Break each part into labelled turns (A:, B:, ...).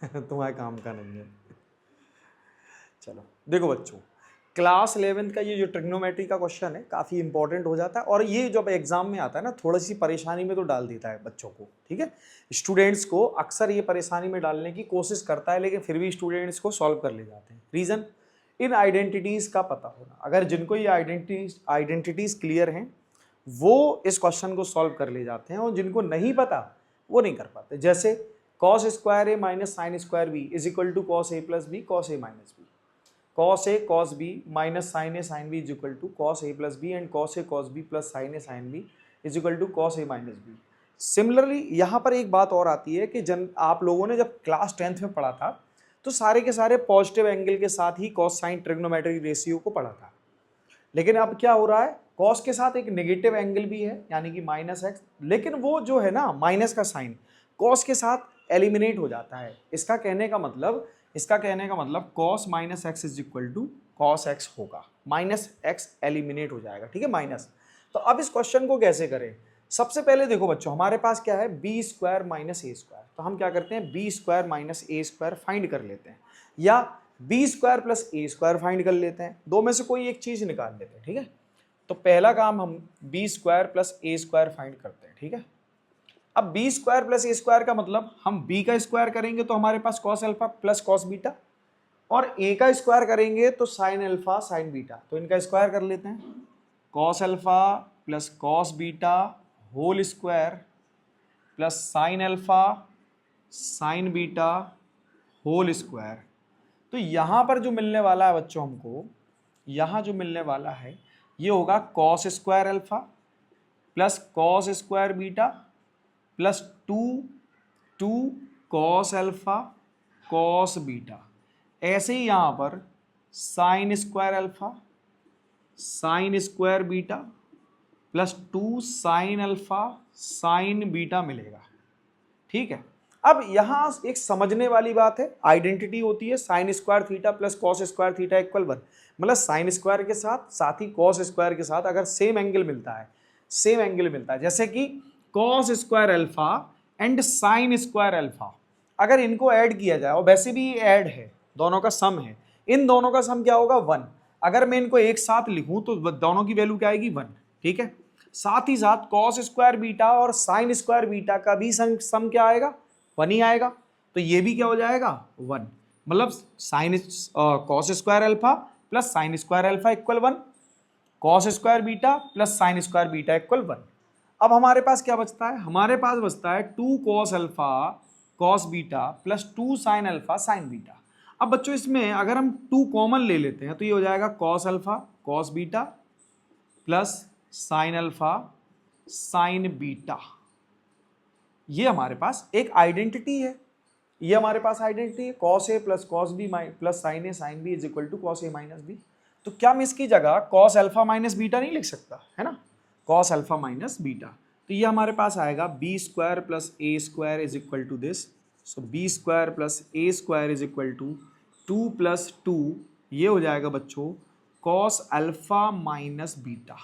A: तुम्हारे काम का नहीं है। चलो देखो बच्चों, क्लास 11th का ये जो ट्रिग्नोमेट्री का क्वेश्चन है काफ़ी इंपॉर्टेंट हो जाता है, और ये जब एग्जाम में आता है ना थोड़ी सी परेशानी में तो डाल देता है बच्चों को, ठीक है। स्टूडेंट्स को अक्सर ये परेशानी में डालने की कोशिश करता है, लेकिन फिर भी स्टूडेंट्स को सॉल्व कर ले जाते हैं। रीज़न, इन आइडेंटिटीज़ का पता होना। अगर जिनको ये आइडेंटिटीज़ क्लियर हैं वो इस क्वेश्चन को सॉल्व कर ले जाते हैं, और जिनको नहीं पता वो नहीं कर पाते। जैसे cos square a minus sine square b is equal to cos a plus b cos a minus b, cos a cos b minus sin a sin b is equal to cos a plus b and cos a cos b plus sin a sin b is equal to cos a minus b। Similarly यहाँ पर एक बात और आती है कि आप लोगों ने जब क्लास 10th में पढ़ा था तो सारे के सारे पॉजिटिव एंगल के साथ ही कॉस साइन ट्रिग्नोमेट्रिक रेशियो को पढ़ा था, लेकिन अब क्या हो रहा है, कॉस के साथ एक नेगेटिव एंगल भी है यानी कि माइनस एक्स, लेकिन वो जो है ना माइनस का साइन कॉस के साथ एलिमिनेट हो जाता है। इसका कहने का मतलब cos minus x is equal to cos x होगा, माइनस एक्स एलिमिनेट हो जाएगा, ठीक है, माइनस। तो अब इस क्वेश्चन को कैसे करें? सबसे पहले देखो बच्चों, हमारे पास क्या है, b square minus a square, तो हम क्या करते हैं, B square minus a square find कर लेते हैं, या B square plus a square find कर लेते हैं, दो में से कोई एक चीज निकाल लेते हैं, ठीक है। तो पहला काम हम b square plus a square find करते हैं, ठीक है। अब b square plus a square का मतलब हम बी का स्क्वायर करेंगे तो हमारे पास cos alpha plus cos beta, और ए का स्क्वायर करेंगे तो साइन अल्फा साइन बीटा, तो इनका स्क्वायर कर लेते हैं, cos alpha plus cos beta whole square plus sine alpha sine beta whole square. तो यहाँ पर जो मिलने वाला है बच्चों हमको, यहाँ जो मिलने वाला है ये होगा cos square alpha plus cos square beta plus two cos alpha cos beta. ऐसे ही यहाँ पर sign square alpha sign square beta plus 2 sine alpha sine beta मिलेगा, ठीक है। अब यहाँ एक समझने वाली बात है, आइडेंटिटी होती है sine square theta plus cos square theta equal 1, मतलब साइन स्क्वायर के साथ ही कॉस स्क्वायर के साथ अगर सेम एंगल मिलता है, जैसे कि cos square alpha and sign square alpha, अगर इनको ऐड किया जाए, और वैसे भी ऐड है, दोनों का सम है, इन दोनों का सम क्या होगा 1, अगर मैं इनको एक साथ लिखूं तो दोनों की वैल्यू क्या आएगी 1, ठीक है। साथ ही साथ कॉस स्क्वायर बीटा और साइन स्क्वायर बीटा का भी सम क्या आएगा, 1 ही आएगा, तो ये भी क्या हो जाएगा 1, मतलब sine cos square alpha plus sine square alpha equal 1, cos square beta plus sine square beta equal 1। अब हमारे पास क्या बचता है, हमारे पास बचता है 2 cos alpha cos beta plus 2 sine alpha sine beta. अब बच्चों इसमें अगर हम 2 कॉमन ले लेते हैं तो ये हो जाएगा cos alpha cos beta plus sine alpha sine beta. ये हमारे पास एक आइडेंटिटी है, ये हमारे पास आइडेंटिटी है, cos a plus cos b plus sine b is equal to cos a minus b. तो क्या मैं इसकी जगह कॉस अल्फा माइनस बीटा नहीं लिख सकता, है ना, कॉस अल्फा माइनस बीटा। तो ये हमारे पास आएगा b square plus a square is equal to this, so b square plus a square is equal to 2 plus 2, ये हो जाएगा बच्चों कॉस अल्फा माइनस बीटा,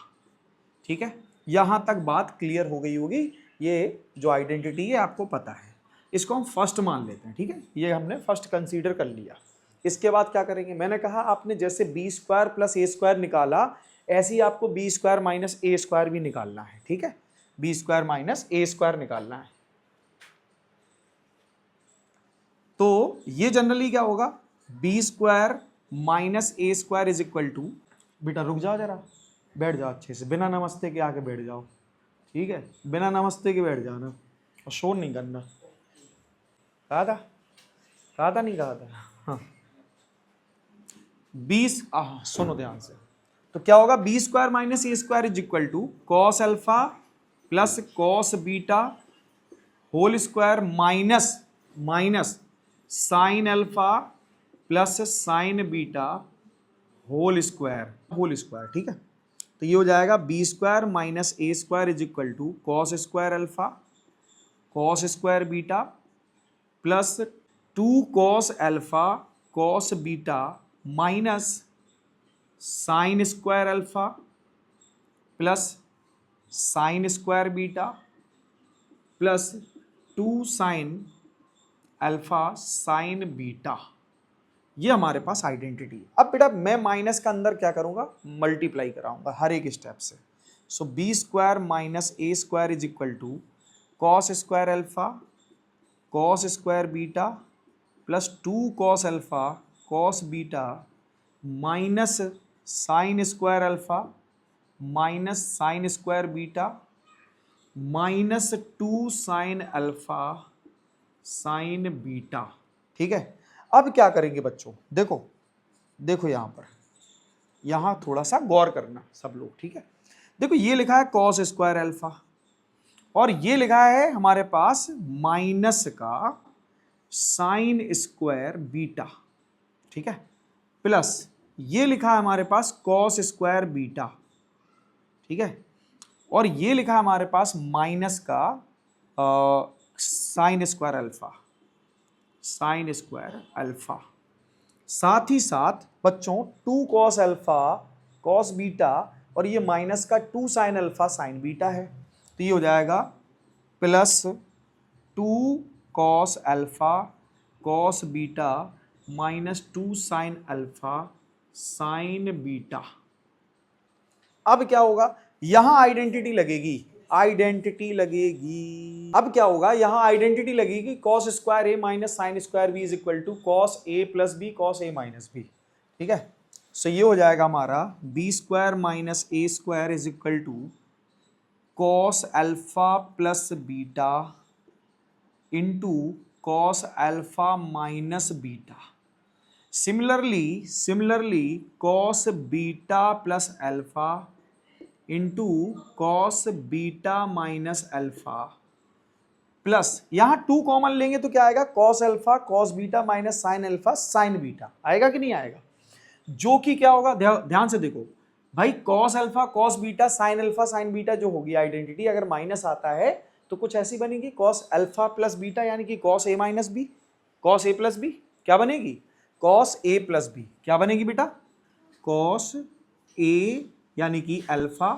A: ठीक है। यहाँ तक बात क्लियर हो गई होगी, ये जो आइडेंटिटी है आपको पता है, इसको हम फर्स्ट मान लेते हैं, ठीक है, ये हमने फर्स्ट कंसीडर कर लिया। इसके बाद क्या करेंगे, मैंने कहा आपने जैसे b square plus a square निकाला, ऐसे ही आपको b square minus a square भी निकालना है, ठीक है, b square minus a square निकालना है। तो ये जनरली क्या होगा, b square minus a square is equal to, बेटा रुक जाओ जरा, बैठ जाओ अच्छे से, बिना नमस्ते के आके बैठ जाओ, ठीक है, बिना नमस्ते के बैठ जाना और शोर नहीं करना। कहा था नहीं कहा था, हाँ 20, सुनो ध्यान से। तो क्या होगा, b square minus a square is equal to cos alpha plus cos beta whole square minus sine alpha plus sine beta whole square, ठीक है। तो ये हो जाएगा b square minus a square is equal to cos square alpha cos square beta plus 2 cos alpha cos beta minus sine square alpha plus sine square beta plus 2 sine alpha sine beta, ये हमारे पास identity है। अब बेटा मैं minus का अंदर क्या करूंगा, मल्टीप्लाई कराऊंगा हर एक स्टेप से। So b square minus a square is equal to cos square alpha cos square beta plus 2 cos alpha cos beta minus sine square alpha minus sine square beta minus 2 sine alpha sine beta. ठीक है, अब क्या करेंगे बच्चों, देखो देखो यहां पर, यहां थोड़ा सा गौर करना सब लोग। ठीक है, देखो ये लिखा है कॉस स्क्वायर अल्फा और ये लिखा है हमारे पास माइनस का साइन स्क्वायर बीटा। ठीक है, प्लस ये लिखा है हमारे पास कॉस स्क्वायर बीटा। ठीक है, और ये लिखा है हमारे पास माइनस का sign square alpha sign square alpha. साथ ही साथ बच्चों 2 कॉस अल्फा कॉस बीटा और ये माइनस का 2 साइन अल्फा साइन बीटा है, तो ये हो जाएगा plus 2 cos alpha cos beta minus 2 sine alpha sine beta. अब क्या होगा, यहां आइडेंटिटी लगेगी, आइडेंटिटी लगेगी। अब क्या होगा, यहां आइडेंटिटी लगेगी cos square a minus sine square b is equal to cos a plus b cos a minus b. ठीक है, सो ये हो जाएगा हमारा b square minus a square is equal to cos alpha plus beta into cos alpha minus beta. Similarly cos beta plus alpha into cos beta minus alpha plus यहां 2 common लेंगे तो क्या आएगा, cos alpha cos beta minus sine alpha sine beta. आएगा कि नहीं आएगा, जो कि क्या होगा, ध्यान से देखो भाई, cos alpha cos beta sine alpha sine beta जो होगी आइडेंटिटी, अगर माइनस आता है तो कुछ ऐसी बनेगी कॉस अल्फा प्लस बीटा यानी कि cos a minus B cos a plus B क्या बनेगी, कॉस ए प्लस बी क्या बनेगी बेटा, कॉस ए यानी कि अल्फा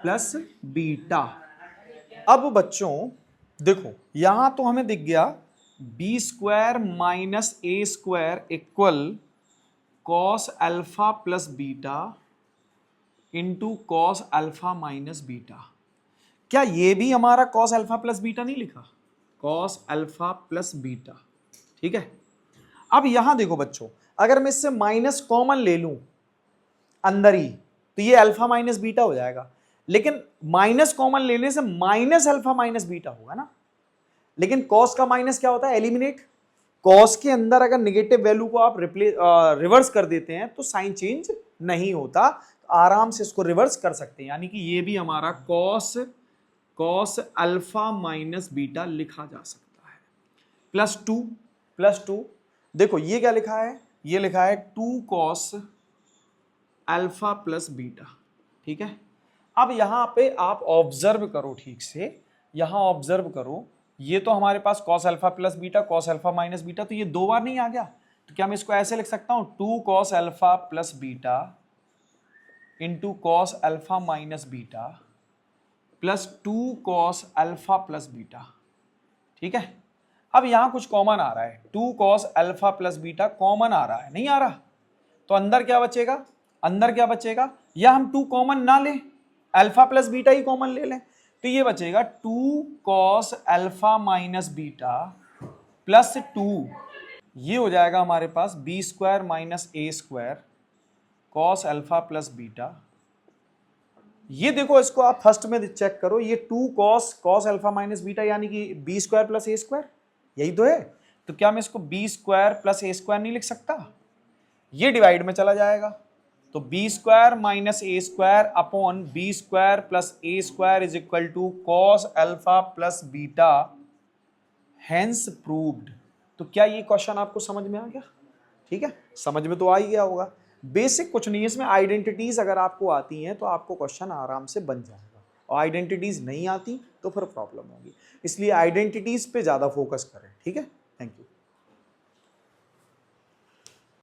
A: प्लस बीटा। अब बच्चों देखो यहां तो हमें दिख गया b square minus a square equal cos alpha plus beta into cos alpha minus beta. क्या ये भी हमारा कॉस अल्फा प्लस बीटा नहीं लिखा, कॉस अल्फा प्लस बीटा। ठीक है, अब यहां देखो बच्चों, अगर मैं इससे माइनस कॉमन ले लूं अंदर ही तो ये अल्फा माइनस बीटा हो जाएगा, लेकिन माइनस कॉमन लेने से माइनस अल्फा माइनस बीटा होगा ना। लेकिन कॉस का माइनस क्या होता है, एलिमिनेट। कॉस के अंदर अगर नेगेटिव वैल्यू को आप रिवर्स कर देते हैं तो साइन चेंज नहीं होता, तो आराम से इसको रिवर्स कर सकते हैं, यानी कि ये भी हमारा कॉस अल्फा माइनस बीटा लिखा जा सकता है। प्लस टू देखो ये क्या लिखा है, ये लिखा है 2 कॉस अल्फा प्लस बीटा। ठीक है, अब यहां पे आप ऑब्जर्व करो ठीक से, यहां ऑब्जर्व करो, ये तो हमारे पास cos alpha plus beta cos alpha minus beta, तो ये 2 बार नहीं आ गया, तो क्या मैं इसको ऐसे लिख सकता हूं 2 cos alpha plus beta into cos alpha minus beta plus 2 cos alpha plus beta. ठीक है, अब यहां कुछ कॉमन आ रहा है, 2 cos alpha plus beta common आ रहा है, नहीं आ रहा, तो अंदर क्या बचेगा, या हम 2 कॉमन ना लें, अल्फा प्लस बीटा ही कॉमन ले लें, तो ये बचेगा 2 cos alpha minus beta plus 2, ये हो जाएगा हमारे पास b square minus a square cos alpha plus beta. ये देखो इसको आप फर्स्ट में चेक करो, ये 2 कॉस अल्फा माइनस बीटा यानी कि b square plus a square, यही तो है, तो क्या मैं इसको b square plus a square नहीं लिख सकता, ये डिवाइड में चला जाएगा, तो b square minus a square upon b square plus a square is equal to cos alpha plus beta, hence proved. तो क्या ये क्वेश्चन आपको समझ में आ गया? ठीक है, समझ में तो आ ही गया होगा, बेसिक कुछ नहीं है इसमें, आइडेंटिटीज अगर आपको आती हैं तो आपको क्वेश्चन आराम से बन जाएगा, और आइडेंटिटीज नहीं आती तो फिर प्रॉब्लम होगी, इसलिए आइडेंटिटीज पे ज़्यादा फोकस करें। ठीक है, थैंक यू।